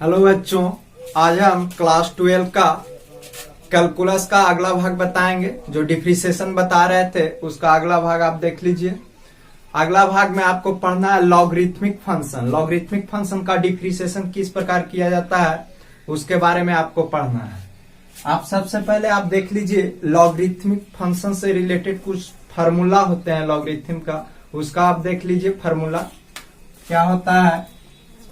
Hello बच्चों, आज हम क्लास 12 का कैलकुलस का अगला भाग बताएंगे। जो डिफरेंशिएशन बता रहे थे उसका अगला भाग आप देख लीजिए। अगला भाग में आपको पढ़ना है लॉगरिथमिक फंक्शन। लॉगरिथमिक फंक्शन का डिफरेंशिएशन किस प्रकार किया जाता है उसके बारे में आपको पढ़ना है। आप सबसे पहले आप देख लीजिए लॉगरिथमिक फंक्शन से रिलेटेड कुछ फार्मूला होते हैं लॉगरिथम का, उसका आप देख लीजिए फार्मूला क्या होता है।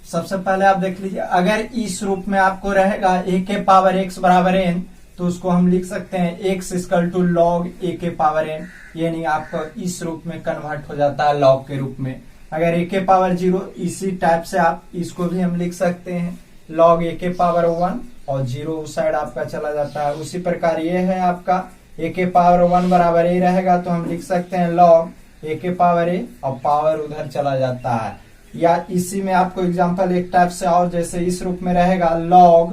सबसे पहले आप देख लीजिए, अगर इस रूप में आपको रहेगा a के पावर x बराबर n, तो उसको हम लिख सकते हैं x equal to log a के पावर n, यानी आपका इस रूप में कन्वर्ट हो जाता है लॉग के रूप में। अगर a के पावर 0, इसी टाइप से आप इसको भी हम लिख सकते हैं लॉग a के पावर 1 और 0 उस साइड आपका चला जाता है। उसी प्रकार ये है आपका a के पावर 1 बराबर a रहेगा, तो हम लिख सकते हैं लॉग a के पावर a और पावर उधर चला जाता है। या इसी में आपको एग्जांपल एक टाइप से और, जैसे इस रूप में रहेगा log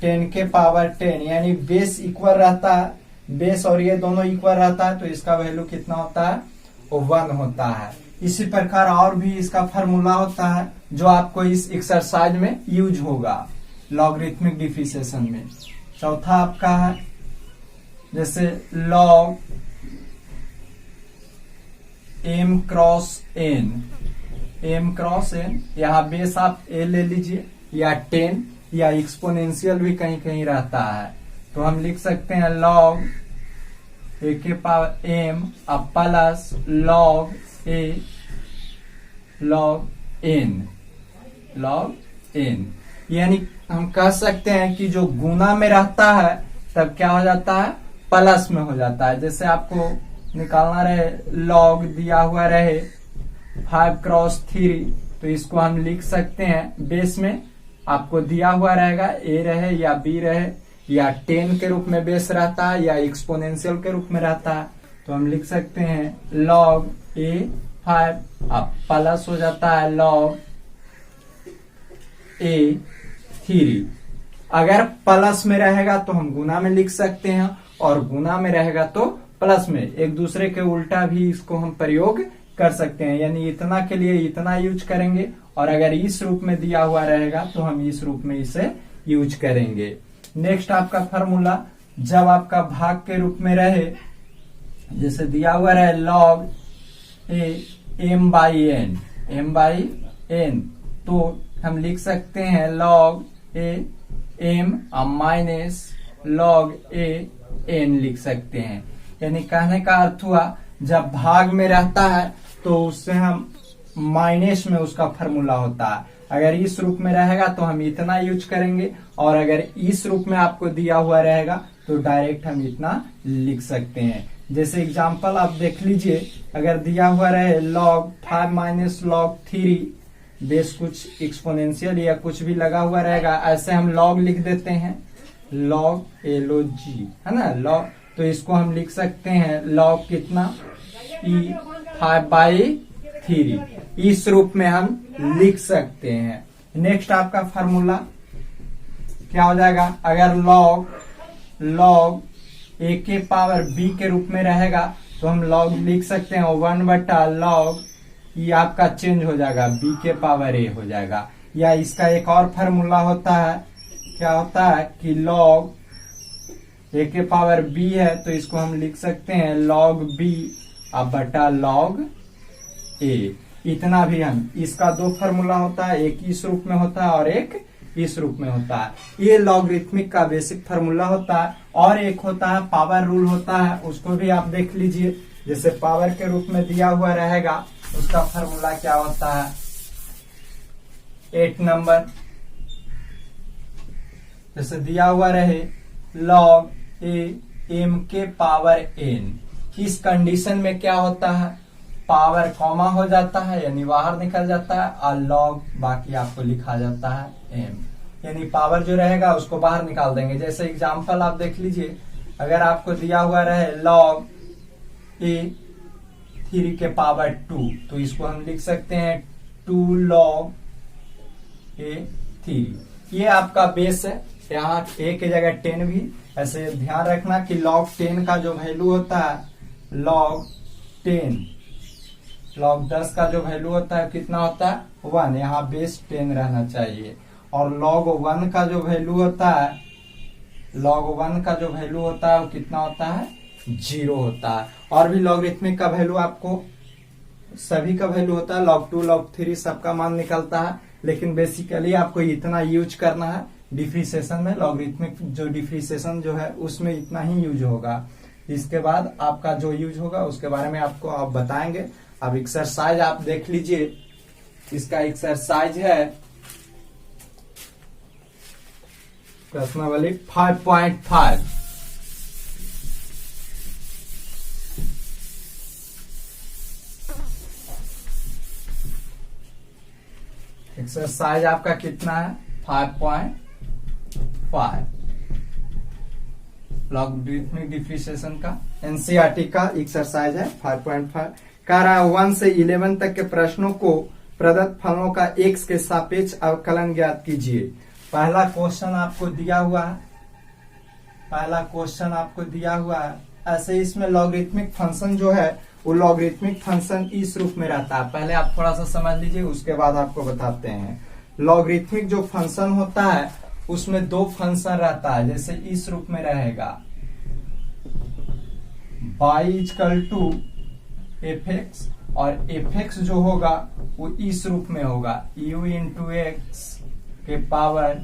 10 के पावर 10, यानी बेस इक्वल रहता है, बेस और ये दोनों इक्वल रहता है, तो इसका वैल्यू कितना होता है, वो 1 होता है। इसी प्रकार और भी इसका फार्मूला होता है जो आपको इस एक्सरसाइज में यूज होगा लॉगरिथमिक डिफरेंशिएशन में। चौथा आपका है जैसे log m cross n, m cross n, यहाँ बेस आप a ले लीजिए या 10 या एक्सपोनेंशियल भी कहीं कहीं रहता है, तो हम लिख सकते हैं log a के पावर m अब plus log a log n, यानी हम कह सकते हैं कि जो गुना में रहता है तब क्या हो जाता है, प्लस में हो जाता है। जैसे आपको निकालना रहे log दिया हुआ रहे 5 क्रॉस 3, तो इसको हम लिख सकते हैं बेस में आपको दिया हुआ रहेगा a रहे या b रहे या 10 के रूप में बेस रहता है या एक्सपोनेंशियल के रूप में रहता है, तो हम लिख सकते हैं log a 5 अब प्लस हो जाता है log a 3। अगर प्लस में रहेगा तो हम गुना में लिख सकते हैं और गुना में रहेगा तो प्लस में, एक दूसरे के उल्टा भी इसको हम प्रयोग कर सकते हैं, यानी इतना के लिए इतना यूज करेंगे और अगर इस रूप में दिया हुआ रहेगा तो हम इस रूप में इसे यूज करेंगे। नेक्स्ट आपका फार्मूला, जब आपका भाग के रूप में रहे, जैसे दिया हुआ रहे log a m by n, तो हम लिख सकते हैं log a m minus log a n लिख सकते हैं। यानी कहने का अर्थ हुआ जब भाग में रहता है तो उससे हम माइनस में उसका फार्मूला होता है। अगर इस रूप में रहेगा तो हम इतना यूज करेंगे और अगर इस रूप में आपको दिया हुआ रहेगा तो डायरेक्ट हम इतना लिख सकते हैं। जैसे एग्जांपल आप देख लीजिए, अगर दिया हुआ रहे log 5 माइनस log 3, बेस कुछ एक्सपोनेंशियल या कुछ भी लगा हुआ रहेगा, ऐसे हम log लिख देते हैं log है ना log, तो इसको हम लिख सकते हैं log कितना e 5 बाई 3, इस रूप में हम लिख सकते हैं। नेक्स्ट आपका फार्मूला क्या हो जाएगा, अगर log a के पावर b के रूप में रहेगा तो हम log लिख सकते हैं 1/log, ये आपका चेंज हो जाएगा b के पावर a हो जाएगा। या इसका एक और फार्मूला होता है, क्या होता है कि log a के पावर b है तो इसको हम लिख सकते हैं log b अब बटा log a। इतना भी हम, इसका दो फार्मूला होता है, एक इस रूप में होता है और एक इस रूप में होता है। ये लॉगरिथमिक का बेसिक फार्मूला होता है। और एक होता है पावर रूल होता है, उसको भी आप देख लीजिए। जैसे पावर के रूप में दिया हुआ रहेगा उसका फार्मूला क्या होता है, 8 नंबर, जैसे दिया हुआ रहे log a m के पावर n, इस कंडीशन में क्या होता है, पावर कॉमा हो जाता है यानी बाहर निकल जाता है और log बाकी आपको लिखा जाता है m, यानी पावर जो रहेगा उसको बाहर निकाल देंगे। जैसे एग्जांपल आप देख लीजिए, अगर आपको दिया हुआ रहे log a 3 के पावर 2, तो इसको हम लिख सकते हैं 2 log a 3। ये आपका बेस है, यहाँ a की जगह 10 भी, ऐसे ध्यान रखना कि log 10 का जो वैल्यू होता है log 10 का जो वैल्यू होता है कितना होता है 1, यहाँ बेस 10 रहना चाहिए। और log 1 का जो वैल्यू होता है, log 1 का जो वैल्यू होता है वो कितना होता है, 0 होता है। और भी लॉगरिथमिक का वैल्यू आपको सभी का वैल्यू होता है, log 2 log 3 सबका मान निकलता है, लेकिन बेसिकली आपको इतना यूज करना है डिफ्रीसिएशन में। लॉगरिथमिक जो डिफ्रीसिएशन जो है उसमें इतना ही यूज होगा। इसके बाद आपका जो यूज होगा उसके बारे में आपको आप बताएंगे। अब एक्सरसाइज आप देख लीजिए, इसका एक्सरसाइज है प्रश्नावली 5.5। एक्सरसाइज आपका कितना है, 5.5 लॉगरिथमिक डिफ्रीसिएशन का एनसीईआरटी का एक्सरसाइज है 5.5। कह रहा है 1 से 11 तक के प्रश्नों को प्रदत्त फलों का x के सापेक्ष अवकलन ज्ञात कीजिए। पहला क्वेश्चन आपको दिया हुआ है, ऐसे इसमें लॉगरिथमिक फंक्शन जो है वो लॉगरिथमिक फंक्शन इस रूप में रहता है। पहले आप थोड़ा सा समझ लीजिए, उसके बाद आपको बताते हैं। लॉगरिथमिक जो फंक्शन होता है उसमें दो फंक्शन रहता है, जैसे इस रूप में रहेगा y इक्वल टू fx, और fx जो होगा वो इस रूप में होगा u इंटू एक्स के पावर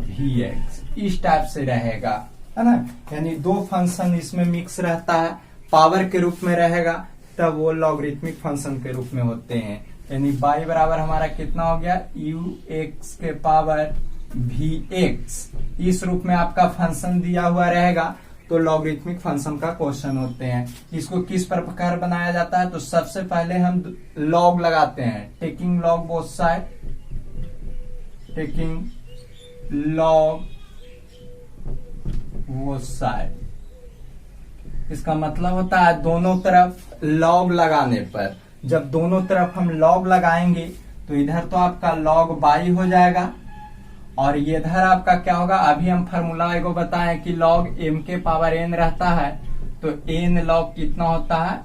vx, इस टाइप से रहेगा, है ना। यानी दो फंक्शन इसमें मिक्स रहता है, पावर के रूप में रहेगा, तब वो लॉगरिथमिक फंक्शन के रूप में होते हैं। यानी y बराबर हमारा कितना हो गया, ux के पावर vx, इस रूप में आपका फंक्शन दिया हुआ रहेगा तो लॉगरिथमिक फंक्शन का क्वेश्चन होते हैं। इसको किस प्रकार बनाया जाता है, तो सबसे पहले हम लॉग लगाते हैं, taking log both side, taking log both side. इसका मतलब होता है दोनों तरफ लॉग लगाने पर। जब दोनों तरफ हम लॉग लगाएंगे तो इधर तो आपका लॉग बाई हो जाएगा और ये इधर आपका क्या होगा, अभी हम फार्मूला एगो बताएं कि लॉग m के पावर n रहता है तो n लॉग कितना होता है,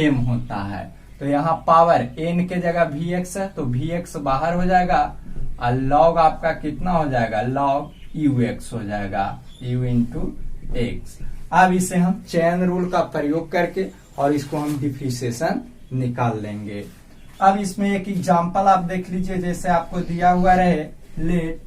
m होता है। तो यहाँ पावर n के जगह vx है तो vx बाहर हो जाएगा और लॉग आपका कितना हो जाएगा, लॉग ux हो जाएगा, u इंटू एक्स। अब इसे हम चेन रूल का प्रयोग करके और इसको हम डिफ्रीसिएशन निकाल लेंगे। अब इसमें एक एग्जांपल आप देख लीजिए, जैसे आपको दिया हुआ रहे let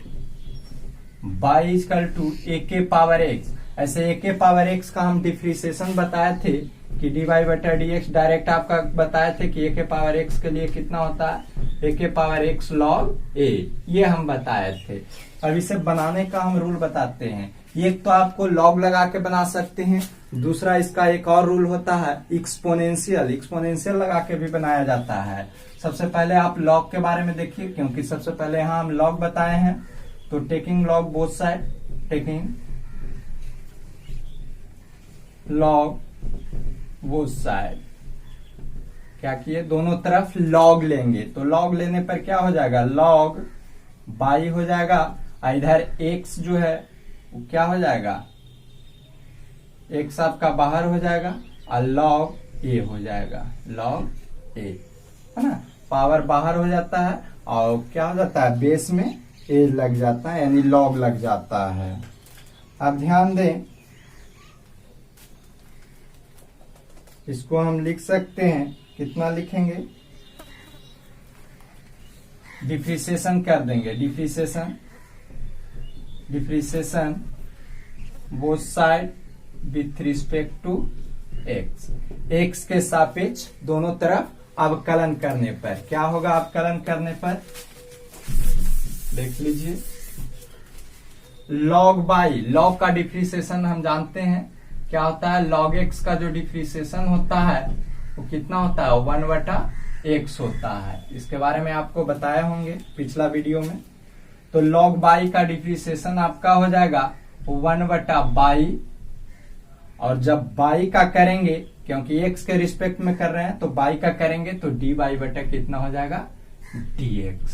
y equal to a के पावर x, ऐसे a के पावर x का हम डिफ्रीसिएशन बताए थे कि dy बटा dx, डायरेक्ट आपका बताए थे कि a के पावर x के लिए कितना होता है, a के पावर x log a, ये हम बताए थे। अब इसे बनाने का हम रूल बताते हैं। एक तो आपको लॉग लगा के बना सकते हैं, दूसरा इसका एक और रूल होता है एक्सपोनेंशियल, एक्सपोनेंशियल लगा के भी बनाया जाता है। सबसे पहले आप लॉग के बारे में देखिए, क्योंकि सबसे पहले यहाँ हम लॉग बताए हैं। तो taking log both side, taking log both side, क्या किए, दोनों तरफ लॉग लेंगे। तो लॉग लेने पर क्या हो जाएगा, लॉग बाई हो जाएगा, इधर x जो है वो क्या हो जाएगा, x आपका बाहर हो जाएगा और लॉग a हो जाएगा, लॉग a, है ना। पावर बाहर हो जाता है और क्या हो जाता है, बेस में a लग जाता है, यानी लॉग लग जाता है। अब ध्यान दें, इसको हम लिख सकते हैं, कितना लिखेंगे, डिफ्रीसिएशन कर देंगे, differentiation both side with respect to x, x के सापेक्ष दोनों तरफ अवकलन करने पर क्या होगा, अवकलन करने पर देख लीजिए, लॉग बाई, लॉग का डिफ्रीसिएशन हम जानते हैं क्या होता है, लॉग x का जो डिफ्रीसिएशन होता है वो कितना होता है, 1/x होता है। इसके बारे में आपको बताया होंगे पिछला वीडियो में। तो लॉग बाई का डिफ्रीसिएशन आपका हो जाएगा 1/बाई, और जब बाई का करेंगे, क्योंकि x के रिस्पेक्ट में कर रहे हैं तो बाई का करेंगे तो डी बाई बटा कितना हो जाएगा, dx,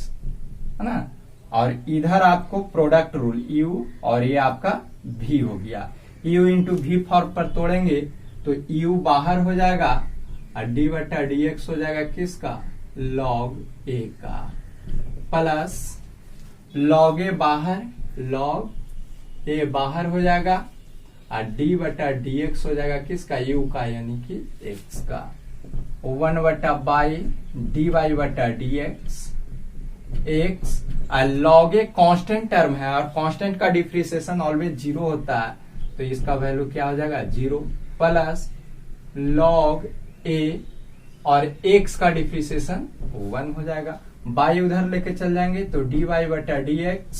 है ना। और इधर आपको प्रोडक्ट रूल u और ये आपका v हो गया, u इंटू v फॉर्म पर तोड़ेंगे तो u बाहर हो जाएगा और d बटा dx हो जाएगा किसका, log a का, प्लस लॉग ए बाहर, लॉग ए बाहर हो जागा और डी बटा डी एक्स हो जाएगा किसका, यू का यानी कि एक्स का। 1 बटा बाई डी वाई बटा D x x. Log a constant term है और कांस्टेंट का डिफ्रेंशिएशन ऑलवेज 0 होता है, तो इसका वैल्यू क्या हो जाएगा 0 प्लस लॉग ए और एक्स का डिफ्रेंशिएशन 1 हो जाएगा। बाई उधर लेके चल जाएंगे तो डी वाई बटा डी एक्स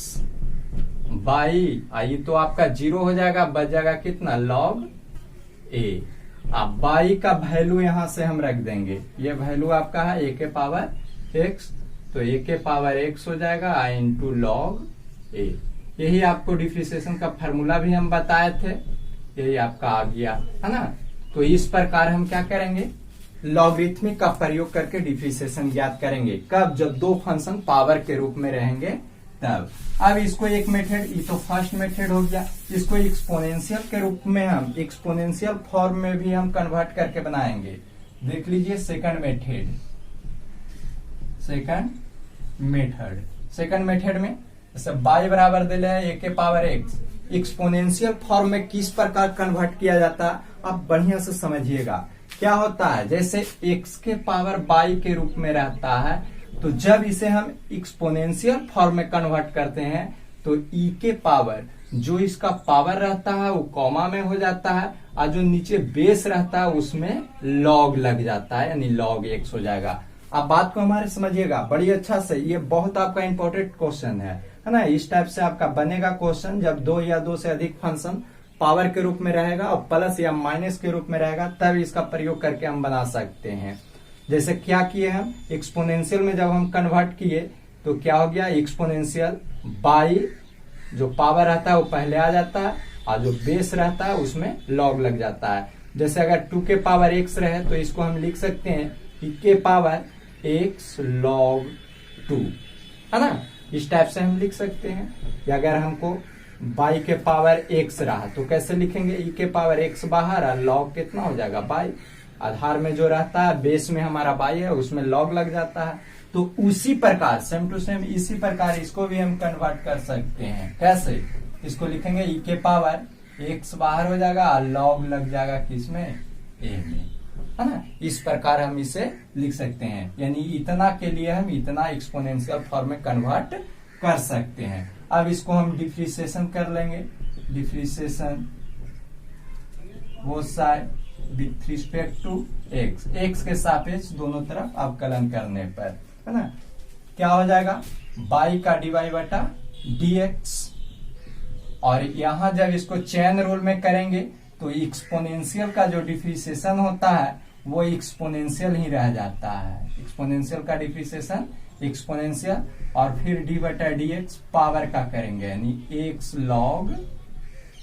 बाई आई तो आपका 0 हो जाएगा, बच जाएगा कितना लॉग ए। अब बाई का वैल्यू यहां से हम रख देंगे, ये वैल्यू आपका है ए के पावर एक्स, तो ए के पावर एक्स हो जाएगा आई इंटू लॉग ए। यही आपको डिफ्रेंशिएशन का फार्मूला भी हम बताए थे, यही आपका आ गया है ना। तो इस प्रकार हम क्या करेंगे, लॉगरिथमिक का प्रयोग करके डिफ्रेंशिएशन ज्ञात करेंगे। कब, जब दो फंक्शन पावर के रूप में रहेंगे तब। अब इसको एक मेथड, ये तो फर्स्ट मेथड हो गया, इसको एक्सपोनेंशियल के रूप में हम एक्सपोनेंशियल फॉर्म में भी हम कन्वर्ट करके बनाएंगे। देख लीजिए सेकंड मेथड, सेकंड मेथड में जैसे बाई बराबर दे रहे हैं ए के पावर एक्स, एक्सपोनेंशियल फॉर्म में किस प्रकार कन्वर्ट किया जाता है आप बढ़िया से समझिएगा। क्या होता है, जैसे x के पावर बाई के रूप में रहता है, तो जब इसे हम एक्सपोनेंशियल फॉर्म में कन्वर्ट करते हैं तो e के पावर जो इसका पावर रहता है वो कॉमा में हो जाता है और जो नीचे बेस रहता है उसमें लॉग लग जाता है, यानी लॉग x हो जाएगा। आप बात को हमारे समझिएगा बड़ी अच्छा से, ये बहुत आपका इंपॉर्टेंट क्वेश्चन है ना। इस टाइप से आपका बनेगा क्वेश्चन, जब दो या दो से अधिक फंक्शन पावर के रूप में रहेगा और प्लस या माइनस के रूप में रहेगा, तब इसका प्रयोग करके हम बना सकते हैं। जैसे क्या किए हम, एक्सपोनेंशियल में जब हम कन्वर्ट किए तो क्या हो गया, एक्सपोनेंशियल बाई जो पावर रहता है वो पहले आ जाता है और जो बेस रहता है उसमें लॉग लग जाता है। जैसे अगर 2 के पावर x रहे तो इसको हम लिख सकते हैं e के पावर x log 2, है ना। इस टाइप से हम लिख सकते हैं। या अगर हमको बाई के पावर x रहा तो कैसे लिखेंगे, e के पावर x बाहर और log कितना हो जाएगा बाई, आधार में जो रहता है बेस में हमारा बाई है उसमें लॉग लग जाता है। तो उसी प्रकार सेम टू सेम इसी प्रकार इसको भी हम कन्वर्ट कर सकते हैं। कैसे, इसको लिखेंगे e के पावर x बाहर हो जाएगा और लॉग लग जाएगा किसमें, a में, है ना। इस प्रकार हम इसे लिख सकते हैं, यानी इतना के लिए हम इतना एक्सपोनेंशियल फॉर्म में कन्वर्ट कर सकते हैं। अब इसको हम डिफ्रेंशिएशन कर लेंगे, differentiation both side with respect to X, एक्स के सापेक्ष दोनों तरफ अवकलन करने पर, है ना। क्या हो जाएगा, बाई का डी वाई बटा डी एक्स, और यहां जब इसको चेन रूल में करेंगे तो एक्सपोनेंशियल का जो डिफ्रेंशिएशन होता है वो एक्सपोनेंशियल ही रह जाता है। एक्सपोनेंशियल का डिफ्रेंशिएशन एक्सपोनेंशियल और फिर डी बटा डी एक्स पावर का करेंगे, यानी एक्स लॉग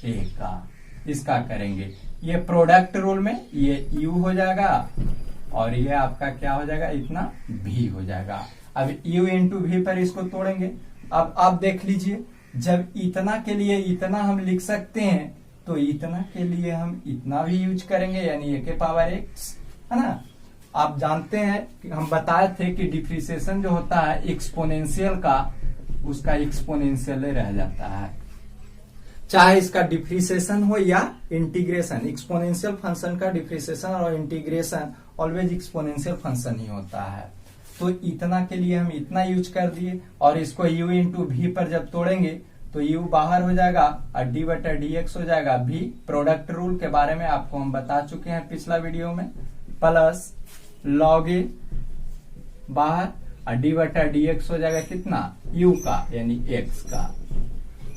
ए का, इसका करेंगे। ये प्रोडक्ट रूल में ये u हो जाएगा और ये आपका क्या हो जाएगा, इतना v हो जाएगा। अब u इंटू वी पर इसको तोड़ेंगे। अब आप देख लीजिए, जब इतना के लिए इतना हम लिख सकते हैं तो इतना के लिए हम इतना भी यूज करेंगे, यानी a के पावर x, है ना। आप जानते हैं कि हम बताए थे कि डिफ्रेंशिएशन जो होता है एक्सपोनेंशियल का, उसका एक्सपोनेंशियल रह जाता है, चाहे इसका डिफ्रेंशिएशन हो या इंटीग्रेशन। एक्सपोनेंशियल फंक्शन का डिफ्रेंशिएशन और इंटीग्रेशन ऑलवेज एक्सपोनेंशियल फंक्शन ही होता है। तो इतना के लिए हम इतना यूज कर दिए और इसको u इंटू वी पर जब तोड़ेंगे तो u बाहर हो जाएगा और d बटा डी एक्स हो जाएगा v। प्रोडक्ट रूल के बारे में आपको हम बता चुके हैं पिछला वीडियो में, प्लस लॉग ए बाहर और d बटा डी एक्स हो जाएगा कितना, u का यानी x का।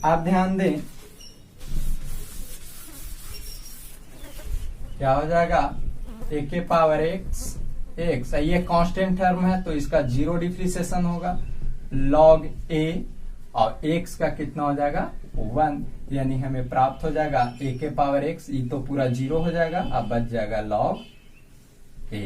आप ध्यान दें क्या हो जाएगा, a के पावर x, ये कांस्टेंट टर्म है तो इसका 0 डिफ्रेंशिएशन होगा, log a और x का कितना हो जाएगा 1, यानी हमें प्राप्त हो जाएगा a के पावर x, ये तो पूरा 0 हो जाएगा, अब बच जाएगा log a।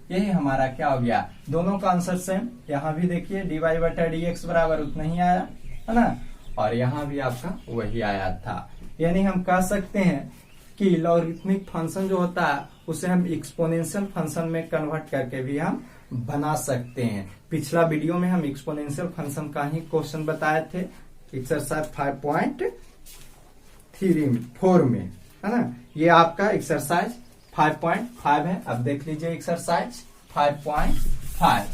यही हमारा क्या हो गया, दोनों का आंसर सेम। यहाँ भी देखिए dy बटा डी एक्स बराबर उतना ही आया, है ना, और यहाँ भी आपका वही आया था। यानी हम कह सकते हैं कि लॉगरिथमिक फंक्शन जो होता है उसे हम एक्सपोनेंशियल फंक्शन में कन्वर्ट करके भी हम बना सकते हैं। पिछला वीडियो में हम एक्सपोनेंशियल फंक्शन का ही क्वेश्चन बताए थे, एक्सरसाइज 5.4 में, है ना। ये आपका एक्सरसाइज 5.5 है। अब देख लीजिए एक्सरसाइज 5.5।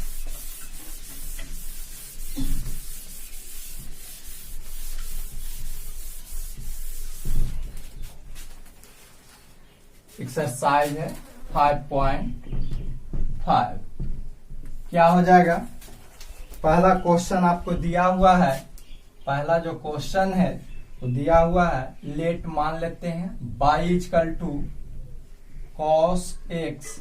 एक्सरसाइज है 5.5। क्या हो जाएगा, पहला क्वेश्चन आपको दिया हुआ है, पहला जो क्वेश्चन है वो दिया हुआ है, लेट मान लेते हैं y equal to cos x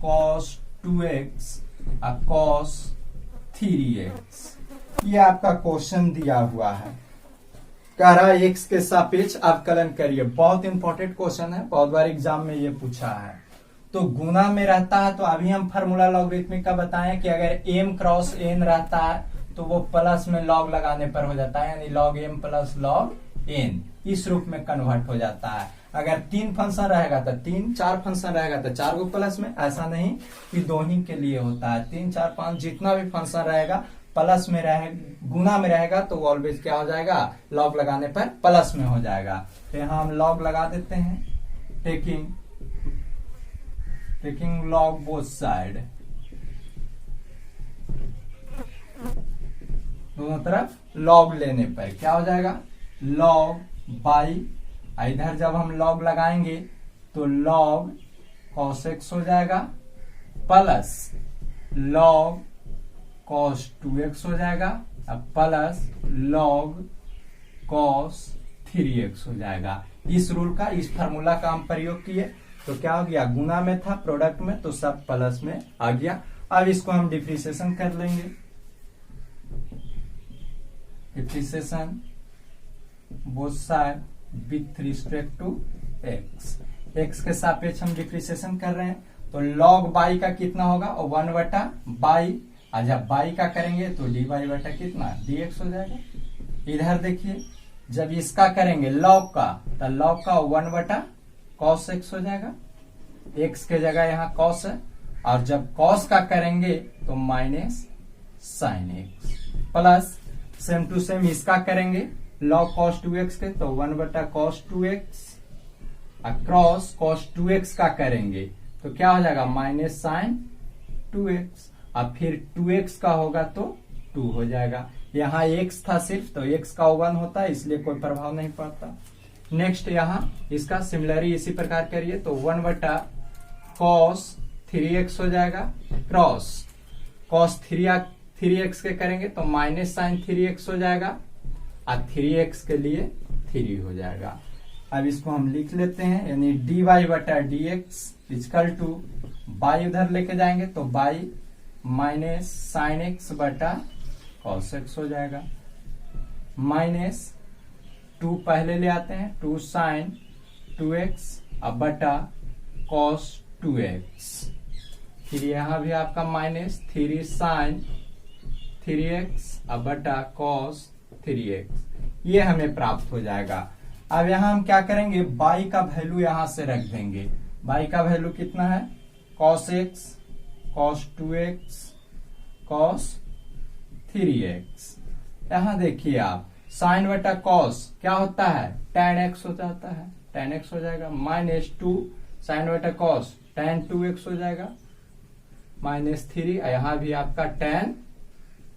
cos 2x और cos 3x। ये आपका क्वेश्चन दिया हुआ है, कह रहा है x के सापेक्ष अवकलन करिए। बहुत इंपॉर्टेंट क्वेश्चन है, बहुत बार एग्जाम में ये पूछा है। तो गुना में रहता है तो अभी हम फार्मूला लॉगरिथमिक का बताएं कि अगर m क्रॉस n रहता है तो वो प्लस में लॉग लगाने पर हो जाता है, यानी log m plus log n, इस रूप में कन्वर्ट हो जाता है। अगर 3 फंक्शन रहेगा तो 3, 4 फंक्शन रहेगा तो 4 को प्लस में, ऐसा नहीं कि दो ही के लिए होता है। 3, 4, 5 जितना भी फंक्शन रहेगा प्लस में रहेगा, गुना में रहेगा तो ऑलवेज क्या हो जाएगा, लॉग लगाने पर प्लस में हो जाएगा। तो यहाँ हम लॉग लगा देते हैं, टेकिंग लॉग बोथ साइड, दोनों तरफ लॉग लेने पर क्या हो जाएगा, लॉग बाई, इधर जब हम लॉग लगाएंगे तो लॉग cos x हो जाएगा प्लस लॉग cos 2x हो जाएगा प्लस लॉग cos 3x हो जाएगा। इस रूल का, इस फार्मूला का हम प्रयोग किए तो क्या हो गया, गुना में था प्रोडक्ट में तो सब प्लस में आ गया। अब इसको हम डिफ्रेंशिएशन कर लेंगे, differentiation both side with respect to x के सापेक्ष हम डिफ्रेंशिएशन कर रहे हैं तो log बाई का कितना होगा, 1/बाई, और जब बाई का करेंगे तो dy बटा कितना dx हो जाएगा। इधर देखिए जब इसका करेंगे log का तो log का 1/cos x हो जाएगा, x के जगह यहाँ cos है, और जब cos का करेंगे तो minus sin x, plus same to same इसका करेंगे log cos 2x के तो 1/cos 2x, cross cos 2x का करेंगे तो क्या हो जाएगा, माइनस sin 2x, और फिर 2x का होगा तो 2 हो जाएगा। यहाँ x था सिर्फ तो x का 1 होता है, इसलिए कोई प्रभाव नहीं पड़ता। नेक्स्ट यहाँ इसका सिमिलरली इसी प्रकार करिए तो 1/cos 3x हो जाएगा, क्रॉस cos 3x के करेंगे तो माइनस sin 3x हो जाएगा, और 3x के लिए 3 हो जाएगा। अब इसको हम लिख लेते हैं, यानी dy बटा dx इक्वल टू बाई उधर लेके जाएंगे तो बाई माइनस साइन x बटा cos x हो जाएगा, माइनस 2 पहले ले आते हैं, 2 साइन 2x अब बटा cos 2x, फिर यहाँ भी आपका माइनस 3 साइन 3x अब बटा cos 3x, ये हमें प्राप्त हो जाएगा। अब यहाँ हम क्या करेंगे, बाई का वैल्यू यहाँ से रख देंगे। बाई का वैल्यू कितना है, cos x cos 2x cos 3x। यहाँ देखिए आप साइन बटा cos क्या होता है, tan x हो जाता है, tan x हो जाएगा, माइनस 2 साइन बटा cos tan 2x हो जाएगा, माइनस 3, यहाँ भी आपका tan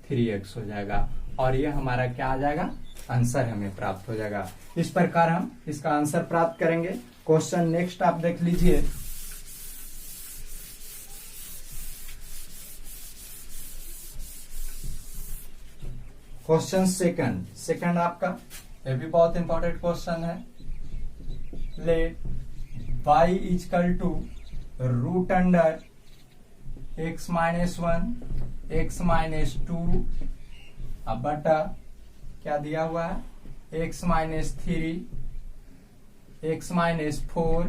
3x हो जाएगा, और ये हमारा क्या आ जाएगा, आंसर हमें प्राप्त हो जाएगा। इस प्रकार हम इसका आंसर प्राप्त करेंगे। क्वेश्चन नेक्स्ट आप देख लीजिए, क्वेश्चन सेकंड आपका, ये भी बहुत इंपॉर्टेंट क्वेश्चन है। Let y equal to root under x minus 1 x minus 2 अब बटा क्या दिया हुआ है, x माइनस 3 x माइनस 4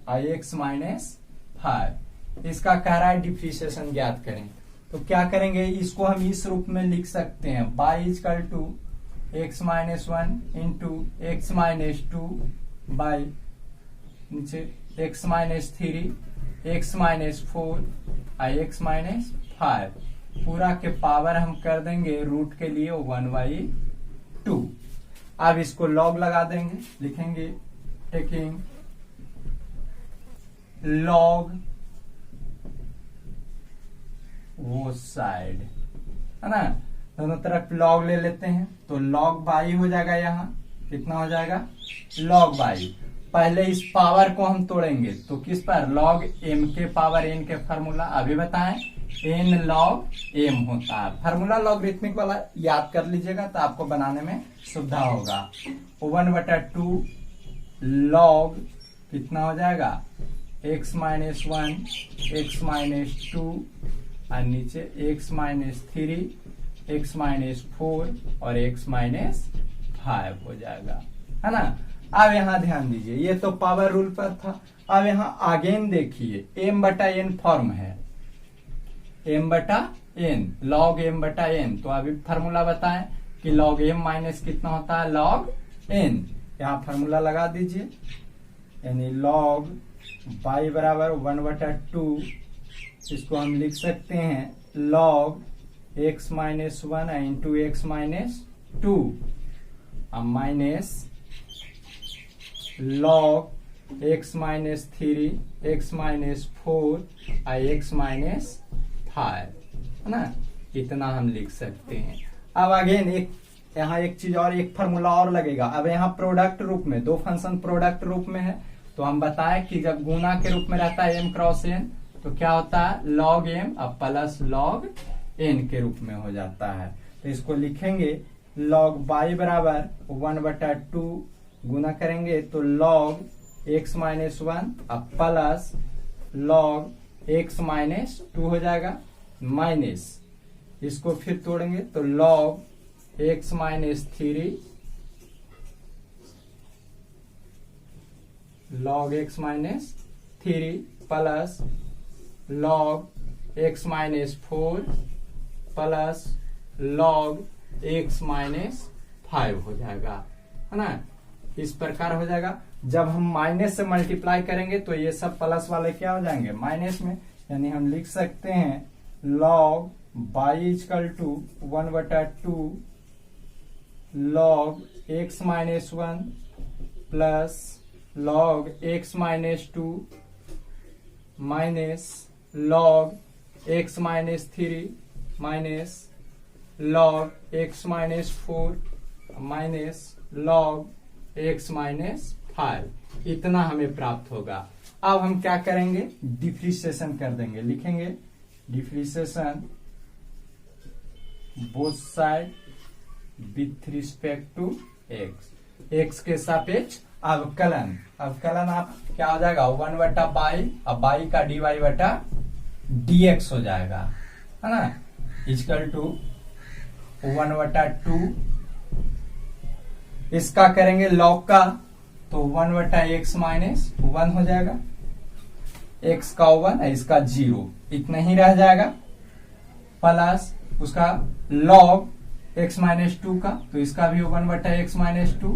और x माइनस 5। इसका कह रहा है डिफ्रेंशिएशन ज्ञात करें, तो क्या करेंगे, इसको हम इस रूप में लिख सकते हैं, y equal to x minus 1 into x minus 2 by नीचे x माइनस 3 x माइनस 4 और x माइनस 5। पूरा के पावर हम कर देंगे रूट के लिए 1/2। अब इसको लॉग लगा देंगे, लिखेंगे टेकिंग लॉग वो साइड, है ना, दोनों तरफ लॉग ले लेते हैं तो लॉग बाई हो जाएगा। यहाँ कितना हो जाएगा, लॉग बाई। पहले इस पावर को हम तोड़ेंगे तो किस पर, लॉग m के पावर n के फार्मूला अभी बताएं, n लॉग m होता है। फार्मूला लॉगरिथमिक वाला याद कर लीजिएगा तो आपको बनाने में सुविधा होगा। 1/2 लॉग कितना हो जाएगा, x माइनस 1 x माइनस 2 और नीचे x माइनस 3 x माइनस 4 और x माइनस 5 हो जाएगा, है ना। अब यहाँ ध्यान दीजिए, ये तो पावर रूल पर था। अब यहाँ अगेन देखिए m/n फॉर्म है, m/n log m/n। तो अभी फार्मूला बताएं कि log m माइनस कितना होता है, log n। यहाँ फार्मूला लगा दीजिए, यानी log y बराबर 1/2, इसको हम लिख सकते हैं log x minus 1 into x minus 2 minus log x minus 3 x minus 4 x minus 5, है ना। इतना हम लिख सकते हैं। अब अगेन यहाँ एक चीज और, एक फार्मूला और लगेगा। अब यहाँ प्रोडक्ट रूप में, दो फंक्शन प्रोडक्ट रूप में है तो हम बताएं कि जब गुना के रूप में रहता है m क्रॉस n तो क्या होता है, log m अब प्लस log n के रूप में हो जाता है। तो इसको लिखेंगे log y बराबर 1/2, गुना करेंगे तो log x माइनस 1 अब प्लस log x माइनस 2 हो जाएगा, माइनस इसको फिर तोड़ेंगे तो log x minus 3 log x minus 3 plus log x minus 4 plus log x minus 5 हो जाएगा, है ना। इस प्रकार हो जाएगा। जब हम माइनस से मल्टीप्लाई करेंगे तो ये सब प्लस वाले क्या हो जाएंगे, माइनस में। यानी हम लिख सकते हैं log y equal to 1/2 log x minus 1 plus log x minus 2 minus log x minus 3 minus log x minus 4 minus log x minus 5। इतना हमें प्राप्त होगा। अब हम क्या करेंगे, डिफ्रेंशिएशन कर देंगे, लिखेंगे differentiation both side with respect to x के सापेक्ष अवकलन। अवकलन आप क्या हो जाएगा, 1/बाई, अब बाई का dy/dx हो जाएगा, है ना, इक्वल टू 1/2। इसका करेंगे log का तो 1/x माइनस 1 हो जाएगा, x का 1 इसका 0, इतना ही रह जाएगा, प्लस उसका log x माइनस 2 का तो इसका भी 1/x माइनस 2,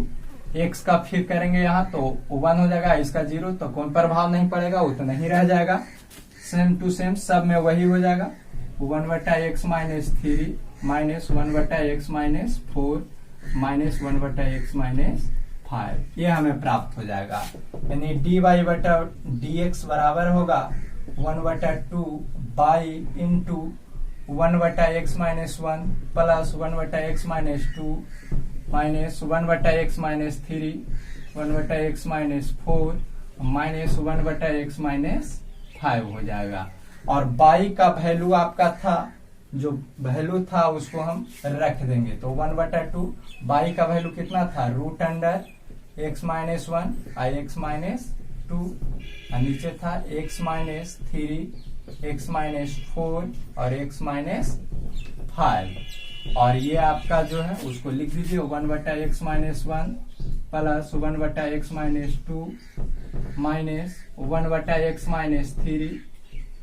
x का फिर करेंगे यहाँ तो 1 हो जाएगा, इसका 0, तो कोई प्रभाव नहीं पड़ेगा, उतना ही रह जाएगा। सेम टू सेम सब में वही हो जाएगा, 1/x minus 3 minus 1/x minus 4 minus 1/x minus 5, ये हमें प्राप्त हो जाएगा। यानी dy/dx बराबर होगा 1/2 by into 1/x minus 1 plus 1/x minus 2 minus 1/x minus 3 1/x minus 4 minus 1/x minus 5 हो जाएगा। और बाई का वैल्यू आपका था, जो वैल्यू था उसको हम रख देंगे तो 1/2 बाई का वैल्यू कितना था, √x माइनस 1 x माइनस 2 और नीचे था x माइनस 3 x माइनस 4 और x माइनस 5। और ये आपका जो है उसको लिख दीजिए 1/x minus 1 plus 1/x minus 2 minus 1/x minus 3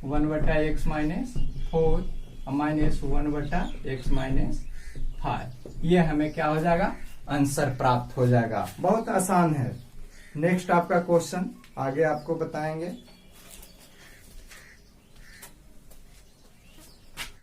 1/x minus 4 minus 1/x minus 5। ये हमें क्या हो जाएगा, आंसर प्राप्त हो जाएगा। बहुत आसान है। नेक्स्ट आपका क्वेश्चन आगे आपको बताएंगे।